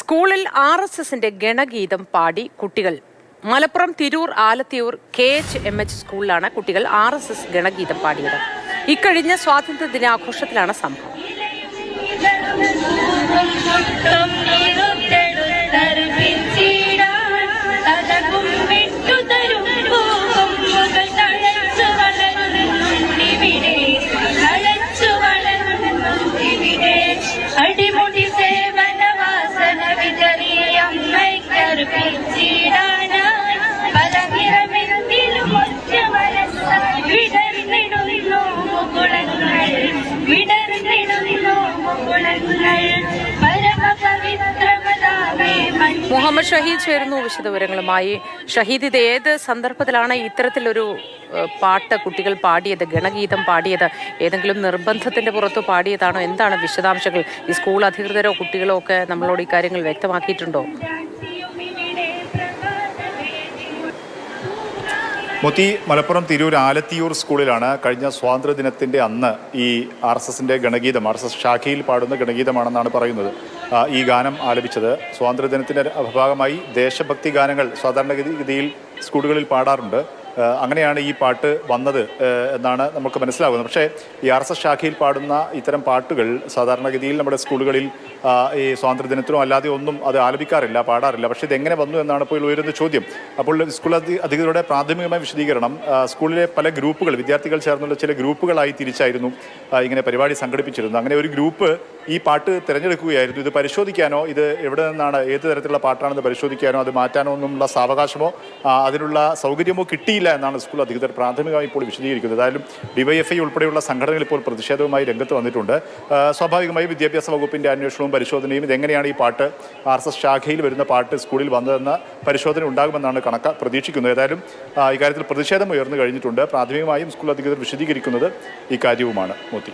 സ്കൂളിൽ RSSന്റെ ഗണഗീതം പാടി കുട്ടികൾ. മലപ്പുറം തിരൂർ ആലത്തിയൂർ KHMH സ്കൂളിലാണ് കുട്ടികൾ RSS ഗണഗീതം പാടിയത്. ഇക്കഴിഞ്ഞ സ്വാതന്ത്ര്യ ദിനാഘോഷത്തിലാണ് സംഭവം. മുഹമ്മദ് ഷഹീദ് ചേരുന്നു വിശദവിവരങ്ങളുമായി. ഷഹീദ്, ഇത് ഏത് സന്ദർഭത്തിലാണ് ഇത്തരത്തിലൊരു പാട്ട് കുട്ടികൾ പാടിയത്, ഗണഗീതം പാടിയത്? ഏതെങ്കിലും നിർബന്ധത്തിന്റെ പുറത്ത് പാടിയതാണോ? എന്താണ് വിശദാംശങ്ങൾ? ഈ സ്കൂൾ അധികൃതരോ കുട്ടികളോ ഒക്കെ നമ്മളോട് ഈ കാര്യങ്ങൾ വ്യക്തമാക്കിയിട്ടുണ്ടോ? മോത്തി, മലപ്പുറം തിരൂർ ആലത്തിയൂർ സ്കൂളിലാണ് കഴിഞ്ഞ സ്വാതന്ത്ര്യദിനത്തിൻ്റെ അന്ന് ഈ RSSന്റെ ഗണഗീതം, RSS ശാഖയിൽ പാടുന്ന ഗണഗീതമാണെന്നാണ് പറയുന്നത്. ഈ ഗാനം ആലപിച്ചത്. സ്വാതന്ത്ര്യദിനത്തിൻ്റെ ഭാഗമായി ദേശഭക്തി ഗാനങ്ങൾ സാധാരണഗതിയിൽ സ്കൂളുകളിൽ പാടാറുണ്ട്. അങ്ങനെയാണ് ഈ പാട്ട് വന്നത് എന്നാണ് നമുക്ക് മനസ്സിലാകുന്നത്. പക്ഷേ ഈ RSS ശാഖയിൽ പാടുന്ന ഇത്തരം പാട്ടുകൾ സാധാരണഗതിയിൽ നമ്മുടെ സ്കൂളുകളിൽ ഈ സ്വാതന്ത്ര്യദിനത്തിനോ അല്ലാതെ ഒന്നും അത് ആലപിക്കാറില്ല, പാടാറില്ല. പക്ഷേ ഇതെങ്ങനെ വന്നു എന്നാണ് ഇപ്പോൾ ഉയരുന്ന ചോദ്യം. അപ്പോൾ സ്കൂൾ അധികൃതരുടെ പ്രാഥമികമായ വിശദീകരണം, സ്കൂളിലെ പല ഗ്രൂപ്പുകൾ, വിദ്യാർത്ഥികൾ ചേർന്നുള്ള ചില ഗ്രൂപ്പുകളായി തിരിച്ചായിരുന്നു ഇങ്ങനെ പരിപാടി സംഘടിപ്പിച്ചിരുന്നത്. അങ്ങനെ ഒരു ഗ്രൂപ്പ് ഈ പാട്ട് തിരഞ്ഞെടുക്കുകയായിരുന്നു. ഇത് പരിശോധിക്കാനോ, ഇത് എവിടെ നിന്നാണ്, ഏത് തരത്തിലുള്ള പാട്ടാണെന്ന് പരിശോധിക്കാനോ അത് മാറ്റാനോ ഒന്നുമുള്ള സാവകാശമോ അതിനുള്ള സൗകര്യമോ കിട്ടിയില്ല എന്നാണ് സ്കൂൾ അധികൃതർ പ്രാഥമികമായി ഇപ്പോൾ വിശദീകരിക്കുന്നത്. ഏതായാലും DYFI ഉൾപ്പെടെയുള്ള സംഘടനകൾ ഇപ്പോൾ പ്രതിഷേധവുമായി രംഗത്ത് വന്നിട്ടുണ്ട്. സ്വാഭാവികമായി വിദ്യാഭ്യാസ വകുപ്പിൻ്റെ അന്വേഷണവും പരിശോധനയും ഇതെങ്ങനെയാണ് ഈ പാട്ട് RSS ശാഖയിൽ വരുന്ന പാട്ട് സ്കൂളിൽ വന്നതെന്ന പരിശോധന ഉണ്ടാകുമെന്നാണ് പ്രതീക്ഷിക്കുന്നത്. ഏതായാലും ഇക്കാര്യത്തിൽ പ്രതിഷേധം ഉയർന്നു കഴിഞ്ഞിട്ടുണ്ട്. പ്രാഥമികമായും സ്കൂൾ അധികൃതർ വിശദീകരിക്കുന്നത് ഇക്കാര്യവുമാണ്. മോത്തി.